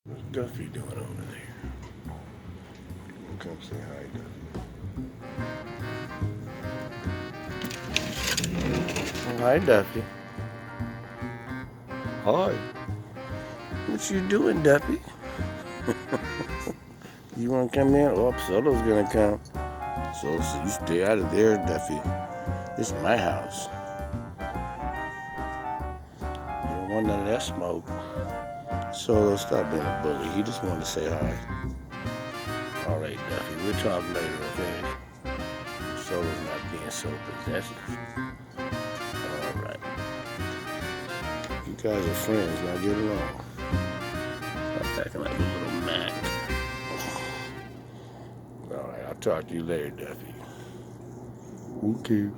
What's Duffy doing over there? Come say hi, Duffy. Hi, Duffy. Hi. What you doing, Duffy? You want to come in? Oh, Solo's gonna come. So you stay out of there, Duffy. This is my house. You don't want none of that smoke. Solo, stop being a bully. He just wanted to say hi. All right, Duffy. We'll talk later, okay? Solo's not being so possessive. All right. You guys are friends. Now get along. Stop acting like a little Mac. All right. I'll talk to you later, Duffy. Okay.